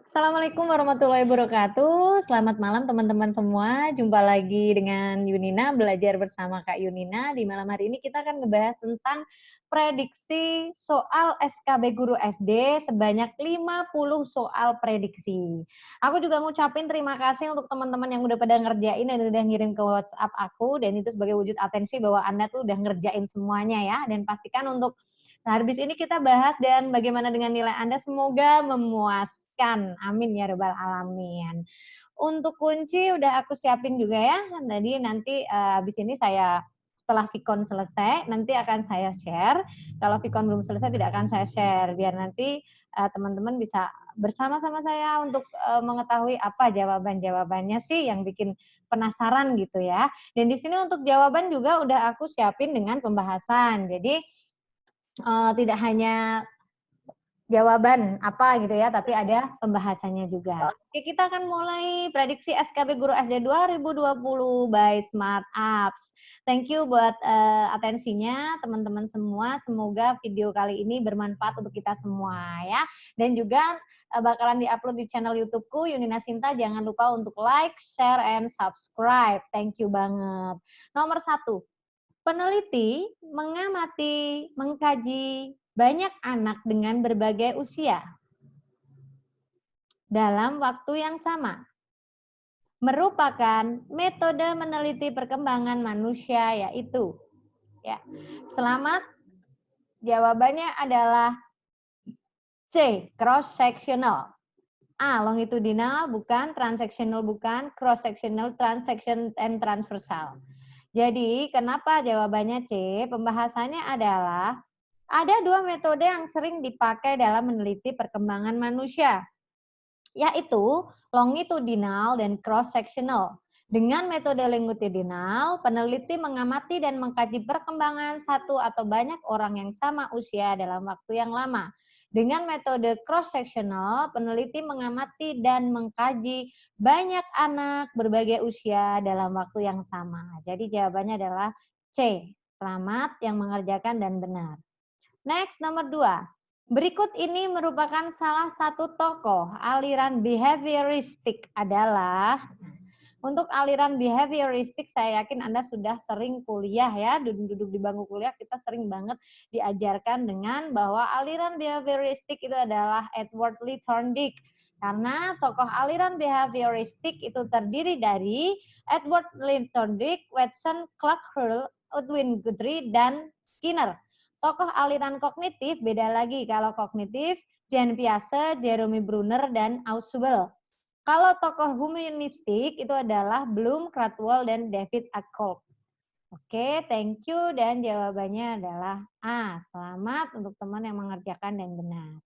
Assalamualaikum warahmatullahi wabarakatuh. Selamat malam teman-teman semua. Jumpa lagi dengan Yunina, belajar bersama Kak Yunina. Di malam hari ini kita akan ngebahas tentang prediksi soal SKB Guru SD sebanyak 50 soal prediksi. Aku juga ngucapin terima kasih untuk teman-teman yang udah pada ngerjain dan udah ngirim ke WhatsApp aku, dan itu sebagai wujud atensi bahwa Anda tuh udah ngerjain semuanya ya. Dan pastikan untuk habis ini kita bahas dan bagaimana dengan nilai Anda, semoga memuaskan. Amin ya rabbal alamin. Untuk kunci udah aku siapin juga ya. Jadi nanti habis ini saya setelah Vicon selesai nanti akan saya share. Kalau Vicon belum selesai tidak akan saya share biar nanti teman-teman bisa bersama-sama saya untuk mengetahui apa jawaban-jawabannya sih yang bikin penasaran gitu ya. Dan di sini untuk jawaban juga udah aku siapin dengan pembahasan. Jadi tidak hanya jawaban apa gitu ya, tapi ada pembahasannya juga. Oke, kita akan mulai prediksi SKB Guru SD 2020 by Smart Apps. Thank you buat atensinya teman-teman semua. Semoga video kali ini bermanfaat untuk kita semua ya. Dan juga bakalan diupload di channel YouTube-ku Yunina Sinta. Jangan lupa untuk like, share, and subscribe. Thank you banget. Nomor 1. Peneliti mengamati, mengkaji banyak anak dengan berbagai usia dalam waktu yang sama. Merupakan metode meneliti perkembangan manusia yaitu ya. Selamat, jawabannya adalah C, cross sectional. A, longitudinal bukan, transactional bukan, cross sectional, transaction and transversal. Jadi, kenapa jawabannya C? Pembahasannya adalah ada dua metode yang sering dipakai dalam meneliti perkembangan manusia, yaitu longitudinal dan cross-sectional. Dengan metode longitudinal, peneliti mengamati dan mengkaji perkembangan satu atau banyak orang yang sama usia dalam waktu yang lama. Dengan metode cross-sectional, peneliti mengamati dan mengkaji banyak anak berbagai usia dalam waktu yang sama. Jadi jawabannya adalah C, Selamat yang mengerjakan dan benar. Next, nomor 2. Berikut ini merupakan salah satu tokoh aliran behavioristik adalah, untuk aliran behavioristik saya yakin Anda sudah sering kuliah ya, duduk-duduk di bangku kuliah kita sering banget diajarkan dengan bahwa aliran behavioristik itu adalah Edward Lee Thorndike. Karena tokoh aliran behavioristik itu terdiri dari Edward Lee Thorndike, Watson, Clark Hurl, Edwin Guthrie, dan Skinner. Tokoh aliran kognitif beda lagi. Kalau kognitif, Jean Piaget, Jeremy Brunner, dan Ausubel. Kalau tokoh humanistik itu adalah Bloom, Cradwell, dan David Ackold. Oke, thank you. Dan jawabannya adalah A. Selamat untuk teman yang mengerjakan dan benar.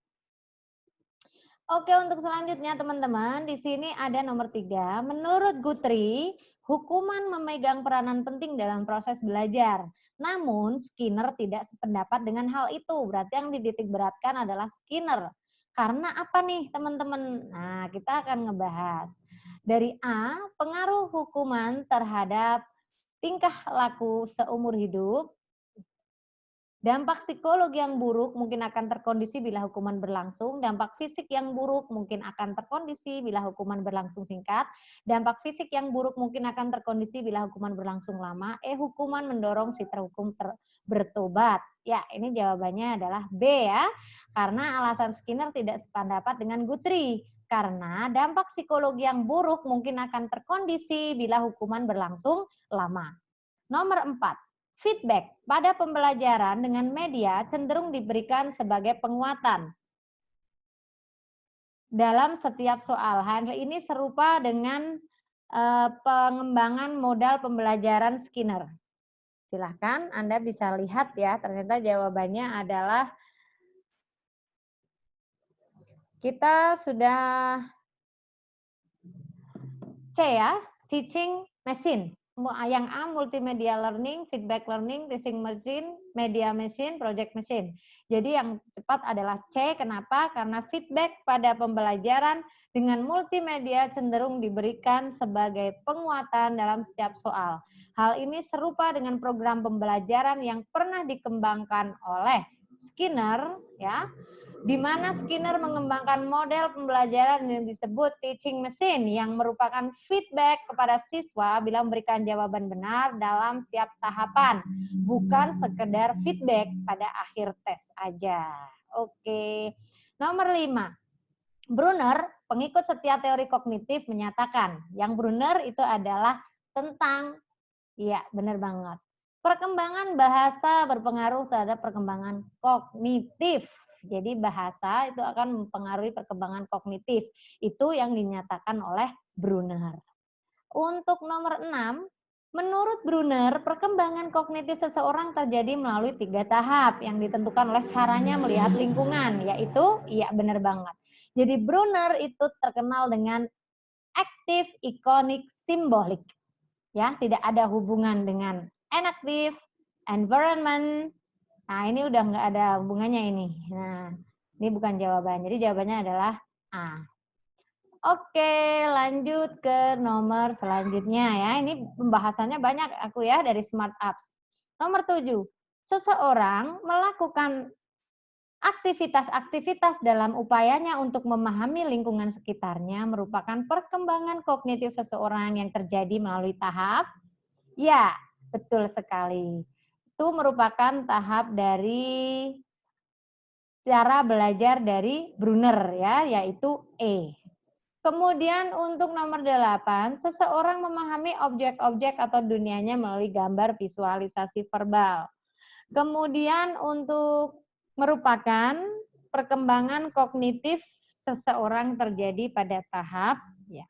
Oke, untuk selanjutnya teman-teman, di sini ada nomor 3. Menurut Guthrie, hukuman memegang peranan penting dalam proses belajar. Namun, Skinner tidak sependapat dengan hal itu. Berarti yang dititik beratkan adalah Skinner. Karena apa nih teman-teman? Nah, kita akan ngebahas. Dari A, pengaruh hukuman terhadap tingkah laku seumur hidup. Dampak psikologi yang buruk mungkin akan terkondisi bila hukuman berlangsung. Dampak fisik yang buruk mungkin akan terkondisi bila hukuman berlangsung singkat. Dampak fisik yang buruk mungkin akan terkondisi bila hukuman berlangsung lama. Hukuman mendorong si terhukum bertobat. Ya, ini jawabannya adalah B ya. Karena alasan Skinner tidak sependapat dengan Guthrie. Karena dampak psikologi yang buruk mungkin akan terkondisi bila hukuman berlangsung lama. Nomor 4. Feedback pada pembelajaran dengan media cenderung diberikan sebagai penguatan dalam setiap soal. Hal ini serupa dengan pengembangan modal pembelajaran Skinner. Silahkan Anda bisa lihat ya, ternyata jawabannya adalah kita sudah C ya, teaching machine. Yang A multimedia learning, feedback learning, teaching machine, media machine, project machine. Jadi yang tepat adalah C. Kenapa? Karena feedback pada pembelajaran dengan multimedia cenderung diberikan sebagai penguatan dalam setiap soal. Hal ini serupa dengan program pembelajaran yang pernah dikembangkan oleh Skinner ya. di mana Skinner mengembangkan model pembelajaran yang disebut teaching machine yang merupakan feedback kepada siswa bila memberikan jawaban benar dalam setiap tahapan, bukan sekedar feedback pada akhir tes aja. Oke. Nomor 5. Brunner, pengikut setia teori kognitif, menyatakan yang Brunner itu adalah tentang, iya benar banget, perkembangan bahasa berpengaruh terhadap perkembangan kognitif. Jadi bahasa itu akan mempengaruhi perkembangan kognitif. Itu yang dinyatakan oleh Brunner. Untuk nomor 6, menurut Brunner, perkembangan kognitif seseorang terjadi melalui 3 tahap yang ditentukan oleh caranya melihat lingkungan, yaitu, iya benar banget. Jadi Brunner itu terkenal dengan active, iconic, simbolik. Ya, tidak ada hubungan dengan enactive, environment. Nah, ini udah nggak ada hubungannya ini. Nah, ini bukan jawaban. Jadi jawabannya adalah A. Oke, lanjut ke nomor selanjutnya ya. Ini pembahasannya banyak aku ya dari Smart Apps. Nomor 7. Seseorang melakukan aktivitas-aktivitas dalam upayanya untuk memahami lingkungan sekitarnya merupakan perkembangan kognitif seseorang yang terjadi melalui tahap. Ya, betul sekali. Itu merupakan tahap dari cara belajar dari Brunner ya, yaitu E. Kemudian untuk nomor 8, seseorang memahami objek-objek atau dunianya melalui gambar visualisasi verbal. Kemudian untuk merupakan perkembangan kognitif seseorang terjadi pada tahap ya.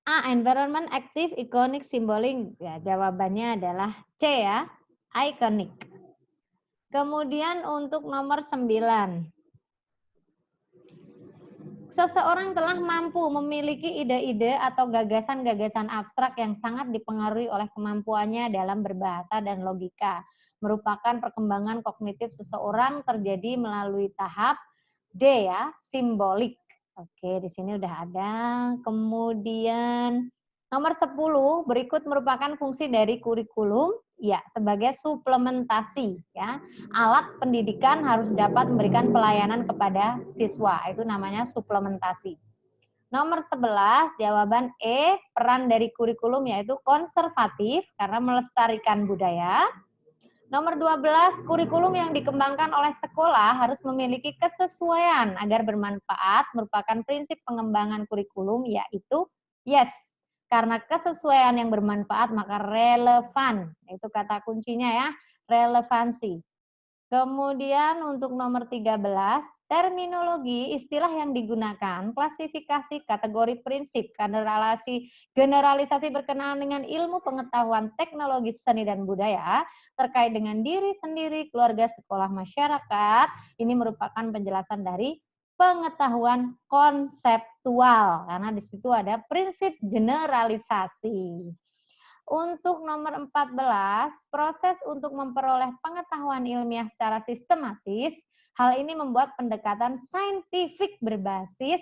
A. Environment, active, iconic, symbolic. Ya, jawabannya adalah C ya, iconic. Kemudian untuk nomor 9. Seseorang telah mampu memiliki ide-ide atau gagasan-gagasan abstrak yang sangat dipengaruhi oleh kemampuannya dalam berbahasa dan logika. Merupakan perkembangan kognitif seseorang terjadi melalui tahap D ya, simbolik. Oke, di sini udah ada. Kemudian nomor 10, berikut merupakan fungsi dari kurikulum. Ya, sebagai suplementasi ya. Alat pendidikan harus dapat memberikan pelayanan kepada siswa. Itu namanya suplementasi. Nomor 11, jawaban E, peran dari kurikulum yaitu konservatif karena melestarikan budaya. Nomor 12, kurikulum yang dikembangkan oleh sekolah harus memiliki kesesuaian agar bermanfaat, merupakan prinsip pengembangan kurikulum yaitu yes. Karena kesesuaian yang bermanfaat maka relevan. Itu kata kuncinya ya, relevansi. Kemudian untuk nomor 13, terminologi istilah yang digunakan, klasifikasi, kategori, prinsip, generalisasi berkenaan dengan ilmu pengetahuan teknologi seni dan budaya terkait dengan diri sendiri, keluarga, sekolah, masyarakat. Ini merupakan penjelasan dari pengetahuan konseptual karena di situ ada prinsip generalisasi. Untuk nomor 14, proses untuk memperoleh pengetahuan ilmiah secara sistematis. Hal ini membuat pendekatan saintifik berbasis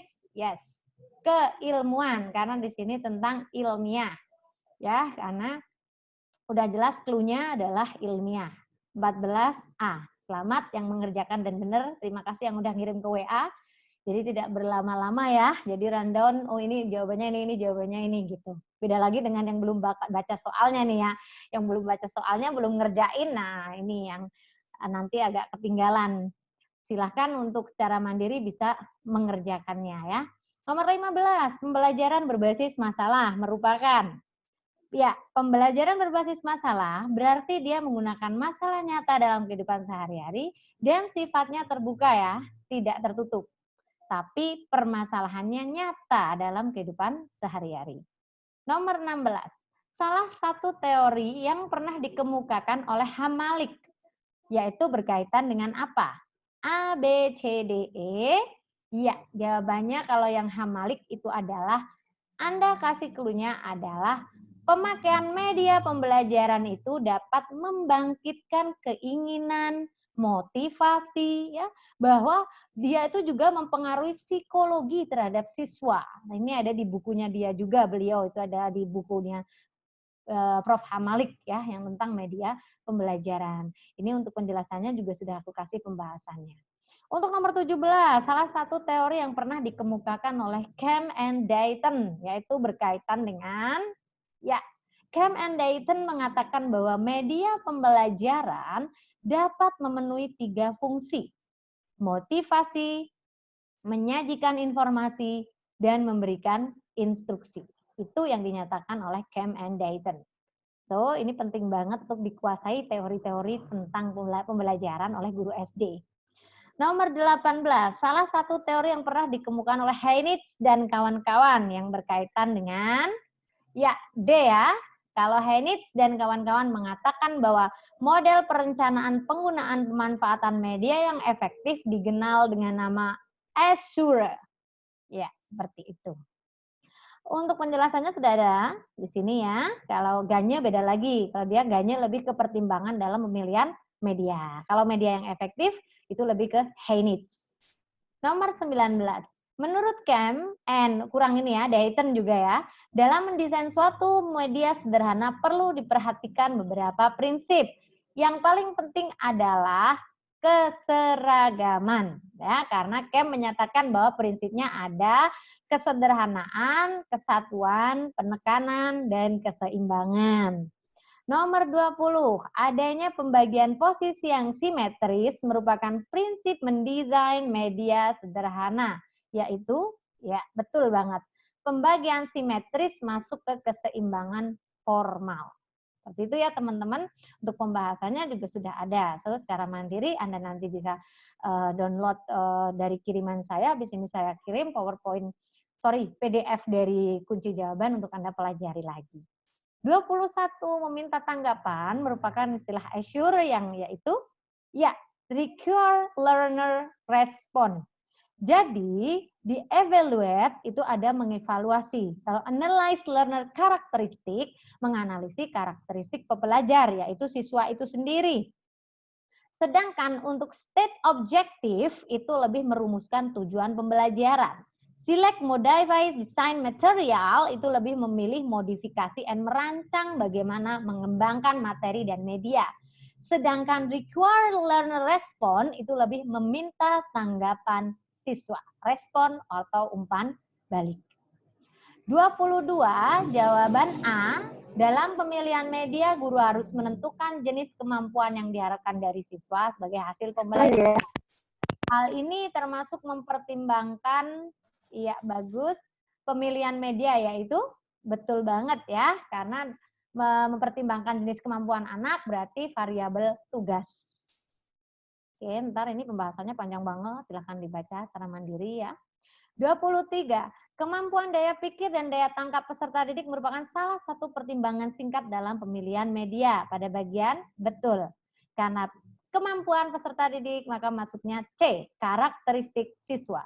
keilmuan karena di sini tentang ilmiah. Ya, karena udah jelas clue-nya adalah ilmiah. 14A. Selamat yang mengerjakan dan benar. Terima kasih yang udah ngirim ke WA. Jadi tidak berlama-lama ya. Jadi rundown, oh ini jawabannya ini jawabannya ini gitu. Beda lagi dengan yang belum baca soalnya nih ya. Yang belum baca soalnya, belum ngerjain. Nah ini yang nanti agak ketinggalan. Silahkan untuk secara mandiri bisa mengerjakannya ya. Nomor 15, pembelajaran berbasis masalah merupakan ya, pembelajaran berbasis masalah berarti dia menggunakan masalah nyata dalam kehidupan sehari-hari dan sifatnya terbuka ya, tidak tertutup. Tapi permasalahannya nyata dalam kehidupan sehari-hari. Nomor 16. Salah satu teori yang pernah dikemukakan oleh Hamalik, yaitu berkaitan dengan apa? A, B, C, D, E. Ya, jawabannya kalau yang Hamalik itu adalah, Anda kasih clue-nya adalah pemakaian media pembelajaran itu dapat membangkitkan keinginan, motivasi, ya, bahwa dia itu juga mempengaruhi psikologi terhadap siswa. Nah, ini ada di bukunya dia juga, beliau itu ada di bukunya Prof. Hamalik ya, yang tentang media pembelajaran. Ini untuk penjelasannya juga sudah aku kasih pembahasannya. Untuk nomor 17, salah satu teori yang pernah dikemukakan oleh Cam and Dayton, yaitu berkaitan dengan, ya, Cam and Dayton mengatakan bahwa media pembelajaran dapat memenuhi 3 fungsi: motivasi, menyajikan informasi, dan memberikan instruksi. Itu yang dinyatakan oleh Cam and Dayton. So, ini penting banget untuk dikuasai teori-teori tentang pembelajaran oleh guru SD. Nomor 18, salah satu teori yang pernah dikemukakan oleh Heinitz dan kawan-kawan yang berkaitan dengan, ya, D ya. Kalau Heinitz dan kawan-kawan mengatakan bahwa model perencanaan penggunaan pemanfaatan media yang efektif dikenal dengan nama Azure. Ya, seperti itu. Untuk penjelasannya sudah ada di sini ya. Kalau GANYE beda lagi. Kalau dia GANYE lebih ke pertimbangan dalam pemilihan media. Kalau media yang efektif itu lebih ke Heinitz. Nomor 19. Menurut Cam and kurang ini ya, Dayton juga ya, dalam mendesain suatu media sederhana perlu diperhatikan beberapa prinsip. Yang paling penting adalah keseragaman ya, karena Cam menyatakan bahwa prinsipnya ada kesederhanaan, kesatuan, penekanan, dan keseimbangan. Nomor 20, adanya pembagian posisi yang simetris merupakan prinsip mendesain media sederhana, yaitu, ya betul banget, pembagian simetris masuk ke keseimbangan formal. Seperti itu ya teman-teman, untuk pembahasannya juga sudah ada. So, secara mandiri Anda nanti bisa download dari kiriman saya, habis ini saya kirim PDF dari kunci jawaban untuk Anda pelajari lagi. 21, meminta tanggapan merupakan istilah Azure yang yaitu, ya, require learner response. Jadi, di evaluate itu ada mengevaluasi. Kalau analyze learner karakteristik, menganalisis karakteristik pembelajar, yaitu siswa itu sendiri. Sedangkan untuk state objective itu lebih merumuskan tujuan pembelajaran. Select modify design material itu lebih memilih modifikasi dan merancang bagaimana mengembangkan materi dan media. Sedangkan require learner response itu lebih meminta tanggapan siswa. Respon atau umpan balik. 22, jawaban A. Dalam pemilihan media, guru harus menentukan jenis kemampuan yang diharapkan dari siswa sebagai hasil pembelajaran. Hal ini termasuk mempertimbangkan, ya bagus, pemilihan media, yaitu betul banget ya, karena mempertimbangkan jenis kemampuan anak berarti variabel tugas. Oke, ntar ini pembahasannya panjang banget, silahkan dibaca secara mandiri ya. 23. Kemampuan daya pikir dan daya tangkap peserta didik merupakan salah satu pertimbangan singkat dalam pemilihan media. Pada bagian betul. Karena kemampuan peserta didik, maka masuknya C, karakteristik siswa.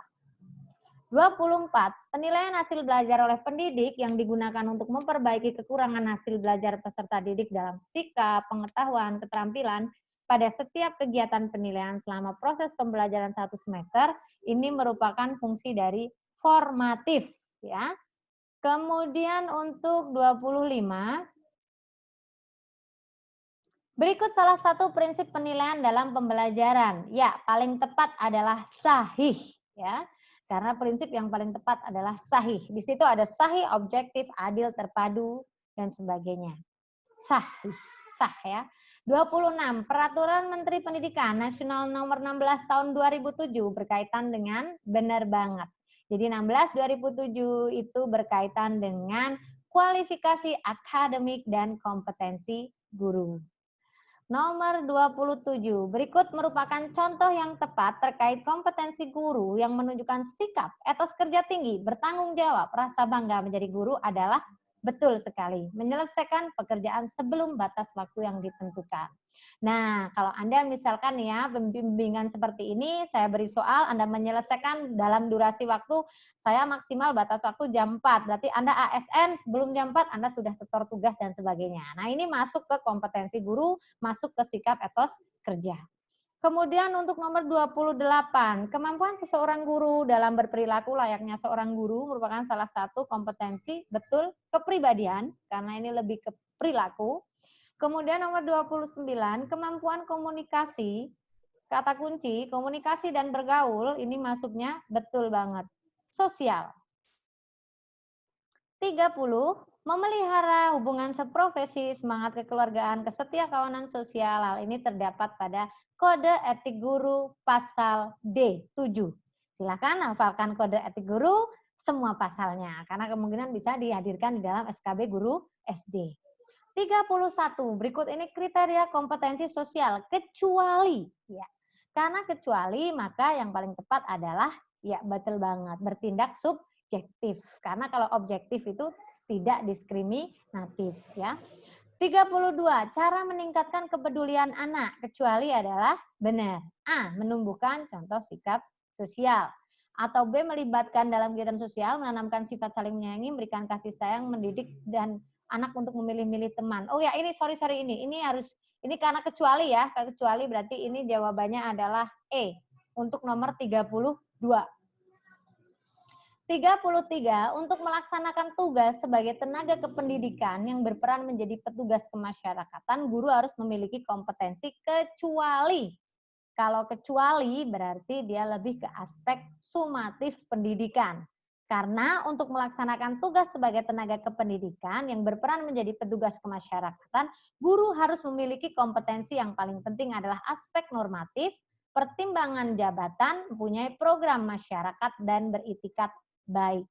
24. Penilaian hasil belajar oleh pendidik yang digunakan untuk memperbaiki kekurangan hasil belajar peserta didik dalam sikap, pengetahuan, keterampilan pada setiap kegiatan penilaian selama proses pembelajaran 1 semester, ini merupakan fungsi dari formatif ya. Kemudian untuk 25, berikut salah satu prinsip penilaian dalam pembelajaran. Ya, paling tepat adalah sahih ya. Karena prinsip yang paling tepat adalah sahih. Di situ ada sahih, objektif, adil, terpadu dan sebagainya. Sahih, sah ya. 26, Peraturan Menteri Pendidikan Nasional Nomor 16 Tahun 2007 berkaitan dengan benar banget. Jadi 16 2007 itu berkaitan dengan kualifikasi akademik dan kompetensi guru. Nomor 27, berikut merupakan contoh yang tepat terkait kompetensi guru yang menunjukkan sikap, etos kerja tinggi, bertanggung jawab, rasa bangga menjadi guru adalah betul sekali, menyelesaikan pekerjaan sebelum batas waktu yang ditentukan. Nah, kalau Anda misalkan ya, pembimbingan seperti ini, saya beri soal, Anda menyelesaikan dalam durasi waktu, saya maksimal batas waktu jam 4, berarti Anda ASN sebelum jam 4, Anda sudah setor tugas dan sebagainya. Nah, ini masuk ke kompetensi guru, masuk ke sikap etos kerja. Kemudian untuk nomor 28, kemampuan seseorang guru dalam berperilaku layaknya seorang guru merupakan salah satu kompetensi, betul, kepribadian, karena ini lebih ke perilaku. Kemudian nomor 29, kemampuan komunikasi, kata kunci, komunikasi dan bergaul, ini masuknya betul banget. Sosial. 30, memelihara hubungan seprofesi, semangat kekeluargaan, kesetiakawanan sosial. Hal ini terdapat pada Kode Etik Guru pasal D7. Silakan hafalkan Kode Etik Guru semua pasalnya, karena kemungkinan bisa dihadirkan di dalam SKB Guru SD. 31, berikut ini kriteria kompetensi sosial, kecuali, ya. Karena kecuali, maka yang paling tepat adalah, ya betul banget, bertindak subjektif. Karena kalau objektif itu tidak diskriminatif, ya. 32, cara meningkatkan kepedulian anak, kecuali adalah benar. A, menumbuhkan contoh sikap sosial. Atau B, melibatkan dalam kegiatan sosial, menanamkan sifat saling menyayangi, memberikan kasih sayang, mendidik, dan anak untuk memilih-milih teman. Oh ya, ini sorry ini harus, ini karena kecuali ya, kecuali berarti ini jawabannya adalah E, untuk nomor 32. 33, untuk melaksanakan tugas sebagai tenaga kependidikan yang berperan menjadi petugas kemasyarakatan, guru harus memiliki kompetensi kecuali. Kalau kecuali berarti dia lebih ke aspek sumatif pendidikan. Karena untuk melaksanakan tugas sebagai tenaga kependidikan yang berperan menjadi petugas kemasyarakatan, guru harus memiliki kompetensi yang paling penting adalah aspek normatif, pertimbangan jabatan, mempunyai program masyarakat, dan beritikat baik.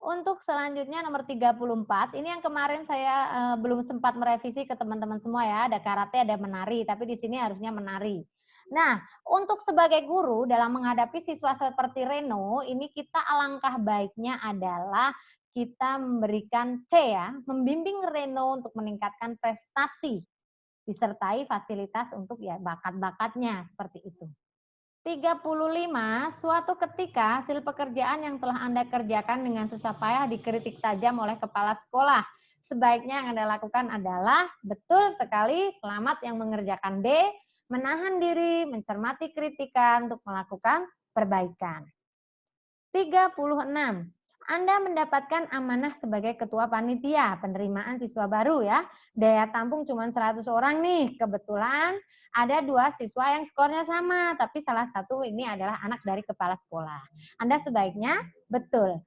Untuk selanjutnya nomor 34, ini yang kemarin saya belum sempat merevisi ke teman-teman semua ya, ada karate, ada menari, tapi di sini harusnya menari. Nah, untuk sebagai guru dalam menghadapi siswa seperti Reno, ini kita alangkah baiknya adalah kita memberikan C ya, membimbing Reno untuk meningkatkan prestasi, disertai fasilitas untuk ya bakat-bakatnya, seperti itu. 35, suatu ketika hasil pekerjaan yang telah Anda kerjakan dengan susah payah dikritik tajam oleh kepala sekolah. Sebaiknya yang Anda lakukan adalah, betul sekali, selamat yang mengerjakan D, menahan diri, mencermati kritikan untuk melakukan perbaikan. 36, Anda mendapatkan amanah sebagai ketua panitia penerimaan siswa baru ya. Daya tampung cuma 100 orang nih. Kebetulan ada 2 siswa yang skornya sama, tapi salah satu ini adalah anak dari kepala sekolah. Anda sebaiknya betul.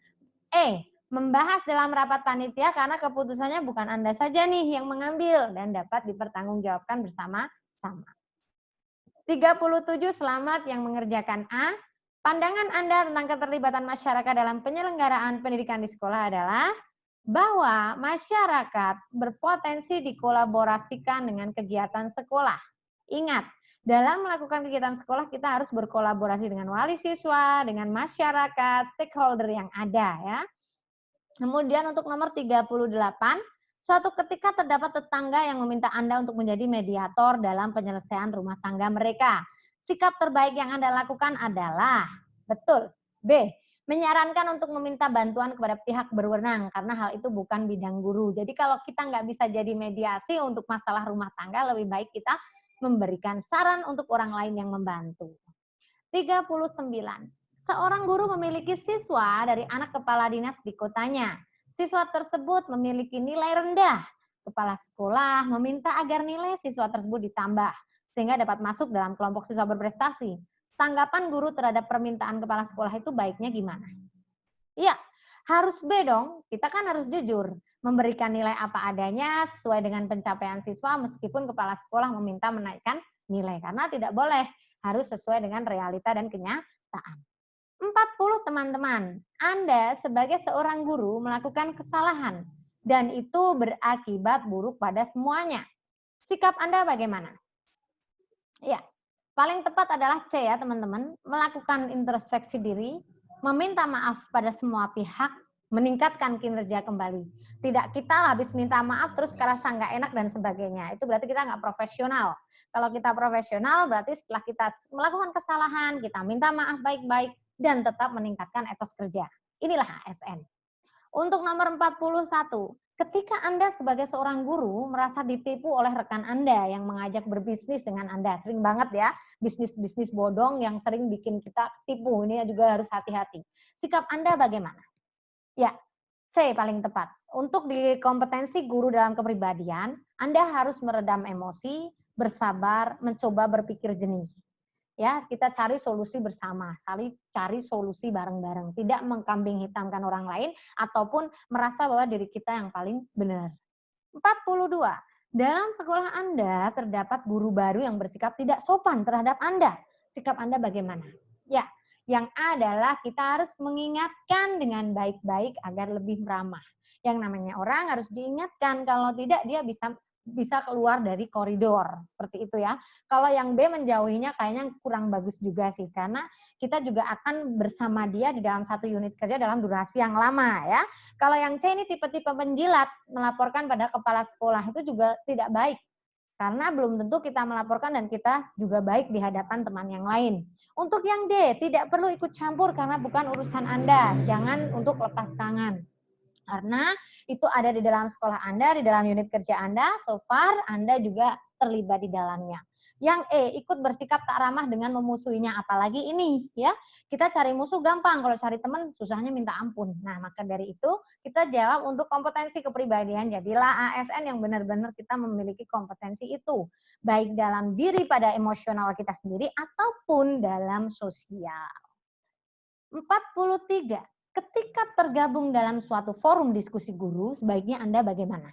E, membahas dalam rapat panitia karena keputusannya bukan Anda saja nih yang mengambil dan dapat dipertanggungjawabkan bersama-sama. 37, selamat yang mengerjakan A. Pandangan Anda tentang keterlibatan masyarakat dalam penyelenggaraan pendidikan di sekolah adalah bahwa masyarakat berpotensi dikolaborasikan dengan kegiatan sekolah. Ingat, dalam melakukan kegiatan sekolah kita harus berkolaborasi dengan wali siswa, dengan masyarakat, stakeholder yang ada ya. Kemudian untuk nomor 38, suatu ketika terdapat tetangga yang meminta Anda untuk menjadi mediator dalam penyelesaian rumah tangga mereka. Sikap terbaik yang Anda lakukan adalah, betul, B, menyarankan untuk meminta bantuan kepada pihak berwenang, karena hal itu bukan bidang guru. Jadi kalau kita nggak bisa jadi mediasi untuk masalah rumah tangga, lebih baik kita memberikan saran untuk orang lain yang membantu. 39. Seorang guru memiliki siswa dari anak kepala dinas di kotanya. Siswa tersebut memiliki nilai rendah. Kepala sekolah meminta agar nilai siswa tersebut ditambah, sehingga dapat masuk dalam kelompok siswa berprestasi. Tanggapan guru terhadap permintaan kepala sekolah itu baiknya gimana? Iya, harus B dong. Kita kan harus jujur. Memberikan nilai apa adanya sesuai dengan pencapaian siswa meskipun kepala sekolah meminta menaikkan nilai. Karena tidak boleh, harus sesuai dengan realita dan kenyataan. 40 teman-teman, Anda sebagai seorang guru melakukan kesalahan dan itu berakibat buruk pada semuanya. Sikap Anda bagaimana? Ya, paling tepat adalah C ya teman-teman, melakukan introspeksi diri, meminta maaf pada semua pihak, meningkatkan kinerja kembali. Tidak kita habis minta maaf terus kerasa nggak enak dan sebagainya. Itu berarti kita nggak profesional. Kalau kita profesional berarti setelah kita melakukan kesalahan, kita minta maaf baik-baik dan tetap meningkatkan etos kerja. Inilah ASN. Untuk nomor 41, Ketika Anda sebagai seorang guru merasa ditipu oleh rekan Anda yang mengajak berbisnis dengan Anda, sering banget ya bisnis-bisnis bodong yang sering bikin kita tipu, ini juga harus hati-hati. Sikap Anda bagaimana? Ya, C paling tepat. Untuk di kompetensi guru dalam kepribadian, Anda harus meredam emosi, bersabar, mencoba berpikir jernih. Ya, kita cari solusi bersama, cari solusi bareng-bareng, tidak mengkambing hitamkan orang lain ataupun merasa bahwa diri kita yang paling benar. 42. Dalam sekolah Anda terdapat guru baru yang bersikap tidak sopan terhadap Anda. Sikap Anda bagaimana? Ya, yang A adalah kita harus mengingatkan dengan baik-baik agar lebih ramah. Yang namanya orang harus diingatkan, kalau tidak dia bisa keluar dari koridor, seperti itu ya. Kalau yang B menjauhinya kayaknya kurang bagus juga sih, karena kita juga akan bersama dia di dalam satu unit kerja dalam durasi yang lama ya. Kalau yang C ini tipe-tipe penjilat, melaporkan pada kepala sekolah itu juga tidak baik. Karena belum tentu kita melaporkan dan kita juga baik di hadapan teman yang lain. Untuk yang D, tidak perlu ikut campur karena bukan urusan Anda. Jangan untuk lepas tangan. Karena itu ada di dalam sekolah Anda, di dalam unit kerja Anda, so far Anda juga terlibat di dalamnya. Yang E, ikut bersikap tak ramah dengan memusuhinya, apalagi ini ya. Kita cari musuh gampang, kalau cari teman susahnya minta ampun. Nah, maka dari itu kita jawab untuk kompetensi kepribadian, jadilah ASN yang benar-benar kita memiliki kompetensi itu. Baik dalam diri pada emosional kita sendiri ataupun dalam sosial. 43. Ketika tergabung dalam suatu forum diskusi guru, sebaiknya Anda bagaimana?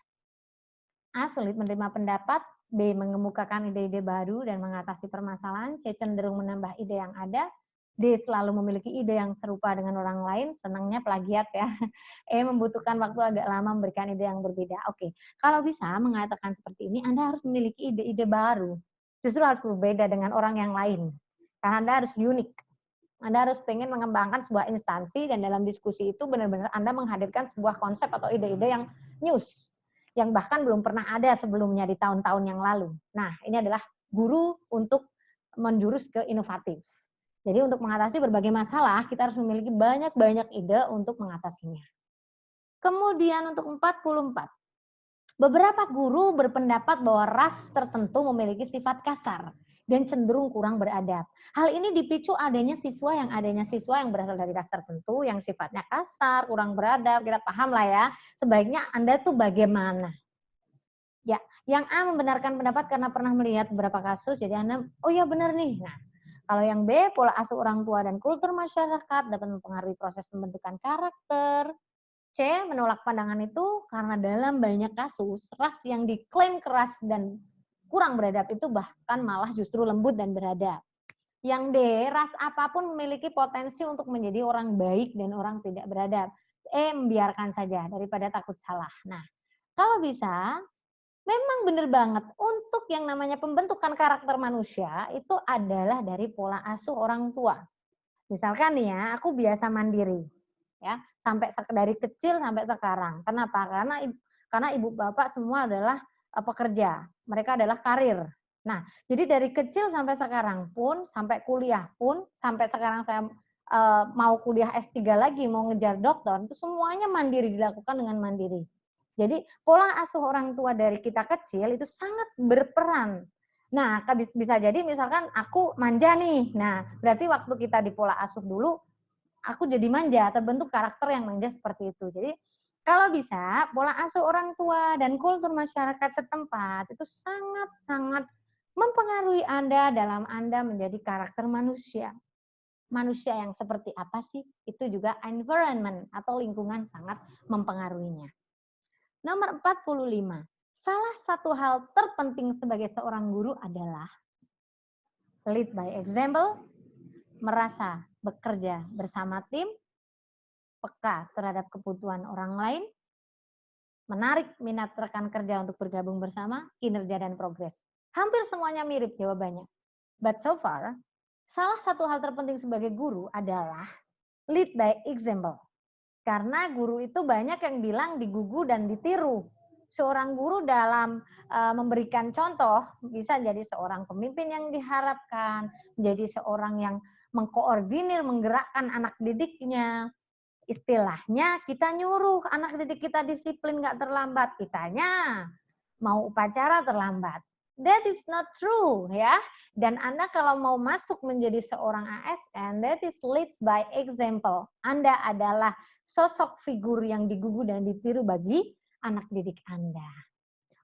A. Sulit menerima pendapat. B. Mengemukakan ide-ide baru dan mengatasi permasalahan. C. Cenderung menambah ide yang ada. D. Selalu memiliki ide yang serupa dengan orang lain. Senangnya plagiat ya. E. Membutuhkan waktu agak lama memberikan ide yang berbeda. Oke, kalau bisa mengatakan seperti ini, Anda harus memiliki ide-ide baru. Justru harus berbeda dengan orang yang lain. Karena Anda harus unik. Anda harus pengen mengembangkan sebuah instansi dan dalam diskusi itu benar-benar Anda menghadirkan sebuah konsep atau ide-ide yang news, yang bahkan belum pernah ada sebelumnya di tahun-tahun yang lalu. Nah, ini adalah guru untuk menjurus ke inovatif. Jadi untuk mengatasi berbagai masalah, kita harus memiliki banyak-banyak ide untuk mengatasinya. Kemudian untuk 44. Beberapa guru berpendapat bahwa ras tertentu memiliki sifat kasar dan cenderung kurang beradab. Hal ini dipicu adanya siswa yang berasal dari ras tertentu, yang sifatnya kasar, kurang beradab, kita paham lah ya. Sebaiknya Anda tuh bagaimana? Ya, yang A membenarkan pendapat karena pernah melihat beberapa kasus, jadi Anda, oh ya benar nih. Nah, kalau yang B, pola asuh orang tua dan kultur masyarakat dapat mempengaruhi proses pembentukan karakter. C, menolak pandangan itu karena dalam banyak kasus, ras yang diklaim keras dan kurang beradab itu bahkan malah justru lembut dan beradab. Yang D, ras apapun memiliki potensi untuk menjadi orang baik dan orang tidak beradab. E, membiarkan saja daripada takut salah. Nah, kalau bisa, memang benar banget untuk yang namanya pembentukan karakter manusia itu adalah dari pola asuh orang tua. Misalkan nih ya, aku biasa mandiri, ya sampai dari kecil sampai sekarang. Kenapa? Karena ibu bapak semua adalah pekerja, mereka adalah karir. Nah, jadi dari kecil sampai sekarang pun, sampai kuliah pun, sampai sekarang saya mau kuliah S3 lagi, mau ngejar doktor, itu semuanya mandiri, dilakukan dengan mandiri. Jadi pola asuh orang tua dari kita kecil itu sangat berperan. Nah, bisa jadi misalkan aku manja nih. Nah, berarti waktu kita di pola asuh dulu, aku jadi manja, terbentuk karakter yang manja seperti itu. Jadi, kalau bisa, pola asuh orang tua dan kultur masyarakat setempat itu sangat-sangat mempengaruhi Anda dalam Anda menjadi karakter manusia. Manusia yang seperti apa sih? Itu juga environment atau lingkungan sangat mempengaruhinya. Nomor 45. Salah satu hal terpenting sebagai seorang guru adalah lead by example, merasa bekerja bersama tim, peka terhadap kebutuhan orang lain, menarik minat rekan kerja untuk bergabung bersama, kinerja dan progres. Hampir semuanya mirip jawabannya. But so far, salah satu hal terpenting sebagai guru adalah lead by example. Karena guru itu banyak yang bilang digugu dan ditiru. Seorang guru dalam memberikan contoh bisa jadi seorang pemimpin yang diharapkan, menjadi seorang yang mengkoordinir, menggerakkan anak didiknya, Istilahnya kita nyuruh anak didik kita disiplin nggak terlambat, kitanya mau upacara terlambat. That is not true ya. Dan Anda kalau mau masuk menjadi seorang ASN, that is leads by example. Anda adalah sosok figur yang digugu dan ditiru bagi anak didik Anda.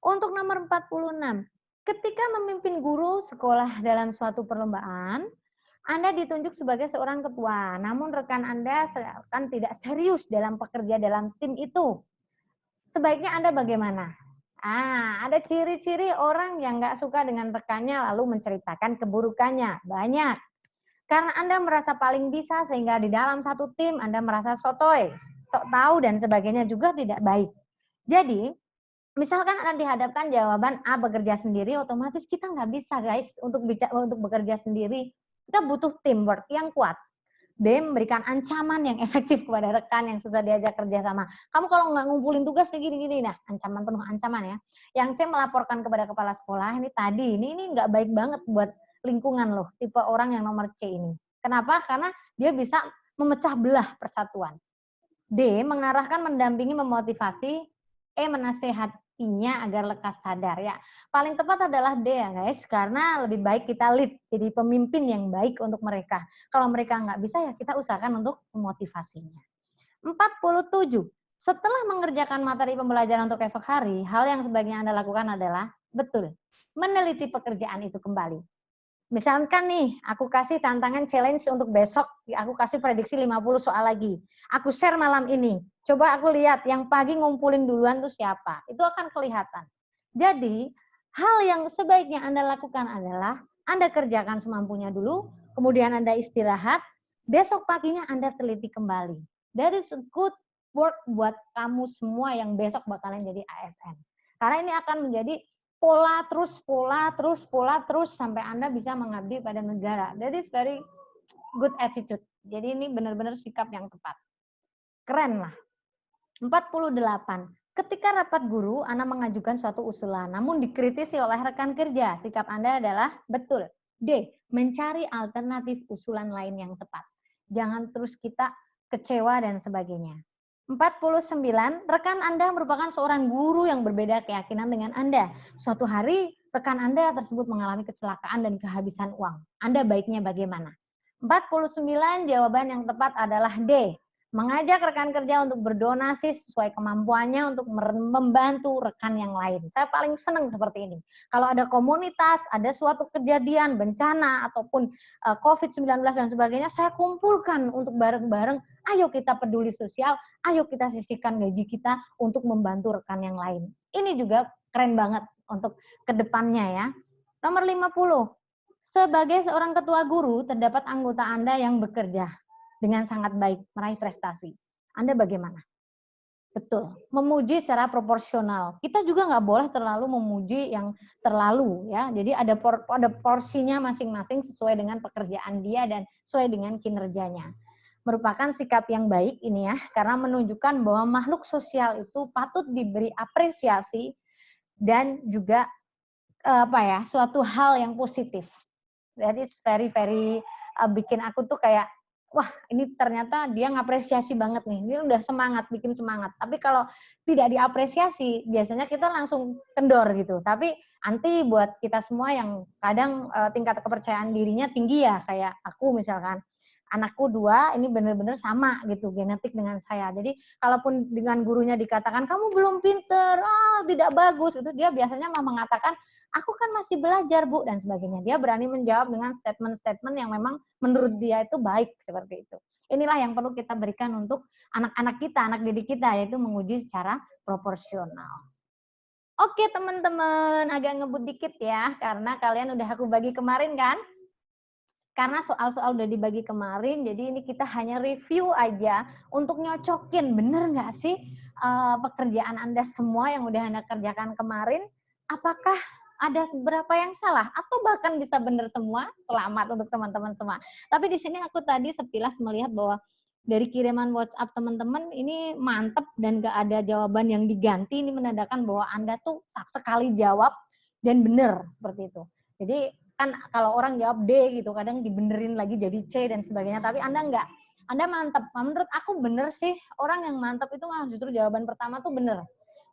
Untuk nomor 46, ketika memimpin guru sekolah dalam suatu perlombaan, Anda ditunjuk sebagai seorang ketua, namun rekan Anda akan tidak serius dalam pekerja dalam tim itu. Sebaiknya Anda bagaimana? Ada ciri-ciri orang yang nggak suka dengan rekannya lalu menceritakan keburukannya. Banyak. Karena Anda merasa paling bisa sehingga di dalam satu tim Anda merasa sotoy, sok tahu dan sebagainya juga tidak baik. Jadi, misalkan Anda dihadapkan jawaban A bekerja sendiri, otomatis kita nggak bisa guys untuk bekerja sendiri. Kita butuh teamwork yang kuat. B, memberikan ancaman yang efektif kepada rekan yang susah diajak kerja sama. Kamu kalau nggak ngumpulin tugas kayak gini-gini, nah ancaman penuh ancaman ya. Yang C, melaporkan kepada kepala sekolah, ini nggak baik banget buat lingkungan loh, tipe orang yang nomor C ini. Kenapa? Karena dia bisa memecah belah persatuan. D, mengarahkan, mendampingi, memotivasi. E, menasehatinya agar lekas sadar ya. Paling tepat adalah D ya guys, karena lebih baik kita lead, jadi pemimpin yang baik untuk mereka. Kalau mereka nggak bisa ya kita usahakan untuk memotivasinya. 47. Setelah mengerjakan materi pembelajaran untuk esok hari, hal yang sebaiknya Anda lakukan adalah, betul, meneliti pekerjaan itu kembali. Misalkan nih, aku kasih tantangan challenge untuk besok, aku kasih prediksi 50 soal lagi. Aku share malam ini. Coba aku lihat yang pagi ngumpulin duluan tuh siapa. Itu akan kelihatan. Jadi, hal yang sebaiknya Anda lakukan adalah Anda kerjakan semampunya dulu, kemudian Anda istirahat, besok paginya Anda teliti kembali. That is a good work buat kamu semua yang besok bakalan jadi ASN. Karena ini akan menjadi pola terus sampai Anda bisa mengabdi pada negara. That is very good attitude. Jadi ini benar-benar sikap yang tepat. Keren lah. 48. Ketika rapat guru, Anda mengajukan suatu usulan, namun dikritisi oleh rekan kerja. Sikap Anda adalah betul. D, mencari alternatif usulan lain yang tepat. Jangan terus kita kecewa dan sebagainya. 49, rekan Anda merupakan seorang guru yang berbeda keyakinan dengan Anda. Suatu hari, rekan Anda tersebut mengalami kecelakaan dan kehabisan uang. Anda baiknya bagaimana? 49, jawaban yang tepat adalah D. Mengajak rekan kerja untuk berdonasi sesuai kemampuannya untuk membantu rekan yang lain. Saya paling senang seperti ini. Kalau ada komunitas, ada suatu kejadian, bencana, ataupun COVID-19 dan sebagainya, saya kumpulkan untuk bareng-bareng. Ayo kita peduli sosial, ayo kita sisihkan gaji kita untuk membantu rekan yang lain. Ini juga keren banget untuk kedepannya ya. Nomor 50, sebagai seorang ketua guru, terdapat anggota Anda yang bekerja dengan sangat baik, meraih prestasi. Anda bagaimana? Betul, memuji secara proporsional. Kita juga nggak boleh terlalu memuji yang terlalu ya. Jadi ada porsinya masing-masing sesuai dengan pekerjaan dia dan sesuai dengan kinerjanya. Merupakan sikap yang baik ini ya, karena menunjukkan bahwa makhluk sosial itu patut diberi apresiasi dan juga suatu hal yang positif. That is very bikin aku tuh kayak wah ini ternyata dia ngapresiasi banget nih, ini udah semangat, bikin semangat. Tapi kalau tidak diapresiasi, biasanya kita langsung kendor gitu. Tapi nanti buat kita semua yang kadang tingkat kepercayaan dirinya tinggi ya, kayak aku misalkan, anakku 2, ini benar-benar sama gitu, genetik dengan saya. Jadi kalaupun dengan gurunya dikatakan, kamu belum pinter, tidak bagus, itu dia biasanya malah mengatakan, aku kan masih belajar Bu, dan sebagainya. Dia berani menjawab dengan statement-statement yang memang menurut dia itu baik, seperti itu. Inilah yang perlu kita berikan untuk anak-anak kita, anak didik kita, yaitu menguji secara proporsional. Oke teman-teman, agak ngebut dikit ya, karena kalian udah aku bagi kemarin kan? Karena soal-soal udah dibagi kemarin, jadi ini kita hanya review aja untuk nyocokin, bener nggak sih pekerjaan Anda semua yang udah Anda kerjakan kemarin, apakah ada berapa yang salah atau bahkan bisa benar semua? Selamat untuk teman-teman semua. Tapi di sini aku tadi sepilas melihat bahwa dari kiriman WhatsApp teman-teman ini mantep dan gak ada jawaban yang diganti, ini menandakan bahwa Anda tuh sekali jawab dan benar seperti itu. Jadi kan kalau orang jawab D gitu, kadang dibenerin lagi jadi C dan sebagainya, tapi Anda enggak. Anda mantap. Menurut aku bener sih, orang yang mantap itu malah justru jawaban pertama tuh bener.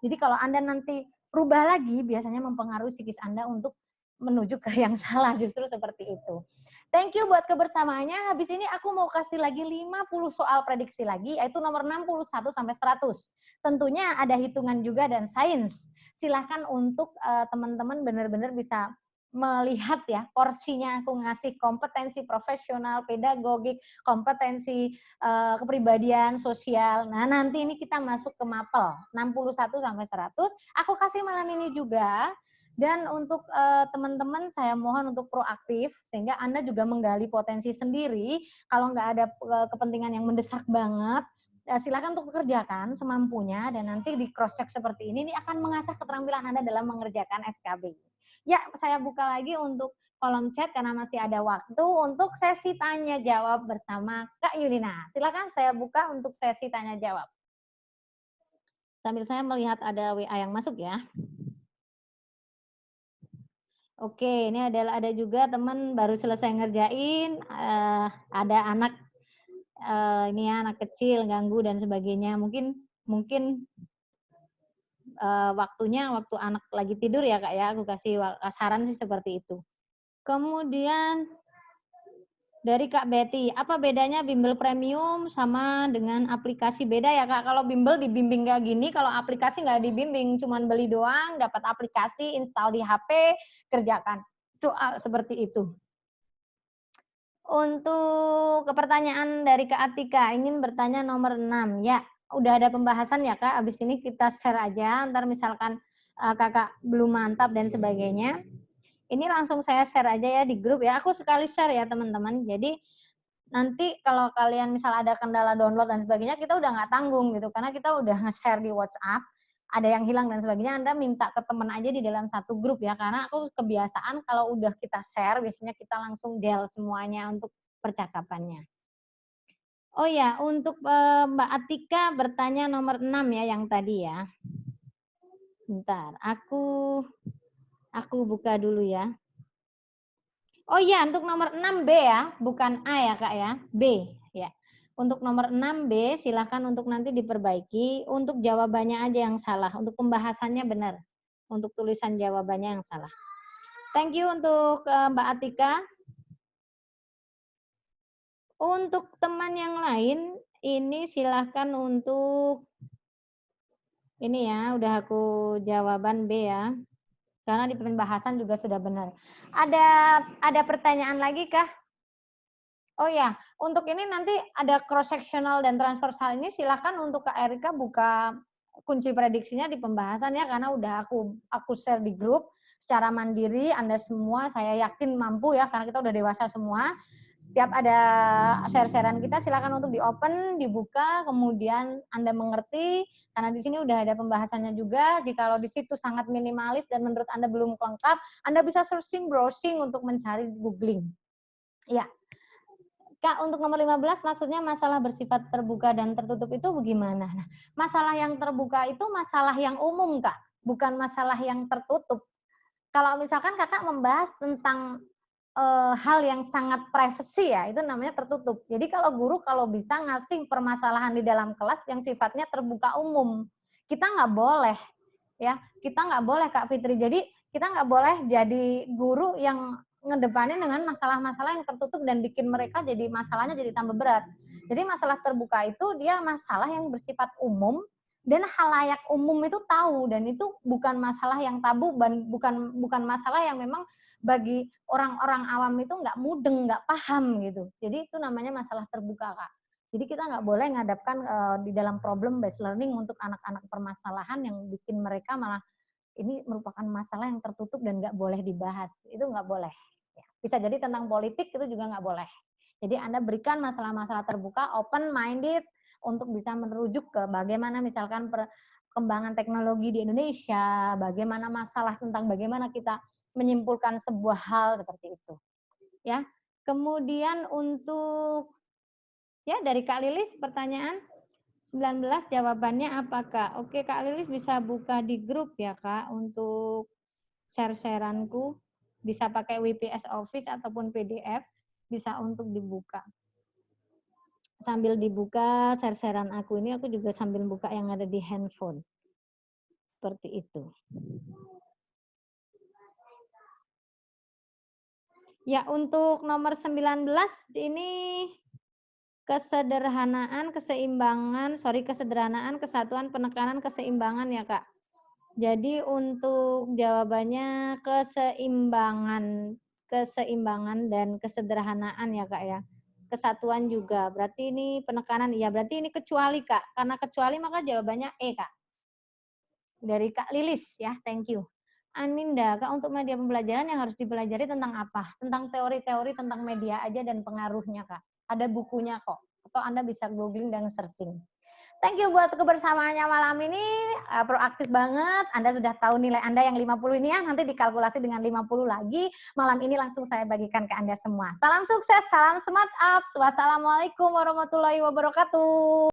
Jadi kalau Anda nanti rubah lagi, biasanya mempengaruhi psikis Anda untuk menuju ke yang salah, justru seperti itu. Thank you buat kebersamaannya. Habis ini aku mau kasih lagi 50 soal prediksi lagi, yaitu nomor 61 sampai 100. Tentunya ada hitungan juga dan sains. Silahkan untuk teman-teman benar-benar bisa melihat ya porsinya aku ngasih kompetensi profesional, pedagogik, kompetensi kepribadian sosial. Nah, nanti ini kita masuk ke mapel 61 sampai 100. Aku kasih malam ini juga. Dan untuk teman-teman saya mohon untuk proaktif sehingga Anda juga menggali potensi sendiri. Kalau nggak ada kepentingan yang mendesak banget, silakan untuk pekerjakan semampunya dan nanti di cross check seperti ini akan mengasah keterampilan Anda dalam mengerjakan SKB. Ya, saya buka lagi untuk kolom chat karena masih ada waktu untuk sesi tanya jawab bersama Kak Yulina. Silakan saya buka untuk sesi tanya jawab. Sambil saya melihat ada WA yang masuk ya. Oke, ini ada juga teman baru selesai ngerjain, ada anak ini ya anak kecil ganggu dan sebagainya. Mungkin waktunya waktu anak lagi tidur ya Kak ya. Aku kasih saran sih seperti itu. Kemudian dari Kak Betty, apa bedanya bimbel premium sama dengan aplikasi? Beda ya Kak, kalau bimbel dibimbing kayak gini, kalau aplikasi nggak dibimbing, cuman beli doang, dapat aplikasi, install di HP, kerjakan. Soal seperti itu. Untuk pertanyaan dari Kak Atika, ingin bertanya nomor 6. Ya, udah ada pembahasan ya Kak, abis ini kita share aja, ntar misalkan Kakak belum mantap dan sebagainya. Ini langsung saya share aja ya di grup ya. Aku sekali share ya teman-teman. Jadi nanti kalau kalian misal ada kendala download dan sebagainya, kita udah nggak tanggung gitu. Karena kita udah nge-share di WhatsApp, ada yang hilang dan sebagainya, Anda minta ke teman aja di dalam satu grup ya. Karena aku kebiasaan kalau udah kita share, biasanya kita langsung del semuanya untuk percakapannya. Oh ya, untuk Mbak Atika bertanya nomor 6 ya yang tadi ya. Bentar, aku buka dulu ya. Oh iya, untuk nomor 6B ya, bukan A ya Kak ya, B ya. Untuk nomor 6B silahkan untuk nanti diperbaiki, untuk jawabannya aja yang salah, untuk pembahasannya benar. Untuk tulisan jawabannya yang salah. Thank you untuk Mbak Atika. Untuk teman yang lain, ini silahkan untuk, ini ya, udah aku jawaban B ya. Karena di pembahasan juga sudah benar. Ada pertanyaan lagi kah? Oh ya, untuk ini nanti ada cross sectional dan transversal ini silahkan untuk Kak Erika buka kunci prediksinya di pembahasan ya karena udah aku share di grup secara mandiri. Anda semua saya yakin mampu ya karena kita udah dewasa semua. Setiap ada share-sharean kita silakan untuk di-open, dibuka, kemudian Anda mengerti karena di sini udah ada pembahasannya juga. Jikalau di situ sangat minimalis dan menurut Anda belum lengkap, Anda bisa searching, browsing untuk mencari googling. Ya. Kak, untuk nomor 15 maksudnya masalah bersifat terbuka dan tertutup itu bagaimana? Nah, masalah yang terbuka itu masalah yang umum, Kak, bukan masalah yang tertutup. Kalau misalkan Kakak membahas tentang hal yang sangat privacy ya, itu namanya tertutup. Jadi kalau guru kalau bisa ngasih permasalahan di dalam kelas yang sifatnya terbuka umum, kita nggak boleh ya, kita nggak boleh Kak Fitri. Jadi kita nggak boleh jadi guru yang ngedepanin dengan masalah-masalah yang tertutup dan bikin mereka jadi masalahnya jadi tambah berat. Jadi masalah terbuka itu dia masalah yang bersifat umum dan halayak umum itu tahu dan itu bukan masalah yang tabu, bukan masalah yang memang bagi orang-orang awam itu nggak mudeng, nggak paham gitu. Jadi itu namanya masalah terbuka Kak. Jadi kita nggak boleh ngadapkan di dalam problem based learning untuk anak-anak permasalahan yang bikin mereka malah ini merupakan masalah yang tertutup dan nggak boleh dibahas. Itu nggak boleh. Ya. Bisa jadi tentang politik itu juga nggak boleh. Jadi Anda berikan masalah-masalah terbuka, open minded untuk bisa merujuk ke bagaimana misalkan perkembangan teknologi di Indonesia, bagaimana masalah tentang bagaimana kita menyimpulkan sebuah hal seperti itu. Ya. Kemudian untuk ya dari Kak Lilis pertanyaan 19 jawabannya apakah? Oke Kak Lilis bisa buka di grup ya Kak untuk share-shareanku. Bisa pakai WPS Office ataupun PDF, bisa untuk dibuka. Sambil dibuka share-sharean aku ini, aku juga sambil buka yang ada di handphone. Seperti itu. Ya, untuk nomor 19 ini kesederhanaan, kesederhanaan, kesatuan, penekanan, keseimbangan ya, Kak. Jadi untuk jawabannya keseimbangan dan kesederhanaan ya, Kak, ya. Kesatuan juga, berarti ini penekanan, ya berarti ini kecuali, Kak. Karena kecuali maka jawabannya E, Kak. Dari Kak Lilis ya, thank you. Aninda, Kak, untuk media pembelajaran yang harus dipelajari tentang apa? Tentang teori-teori tentang media aja dan pengaruhnya, Kak. Ada bukunya kok. Atau Anda bisa googling dan searching. Thank you buat kebersamaannya malam ini, proaktif banget. Anda sudah tahu nilai Anda yang 50 ini ya, nanti dikalkulasi dengan 50 lagi. Malam ini langsung saya bagikan ke Anda semua. Salam sukses, salam smart up. Wassalamualaikum warahmatullahi wabarakatuh.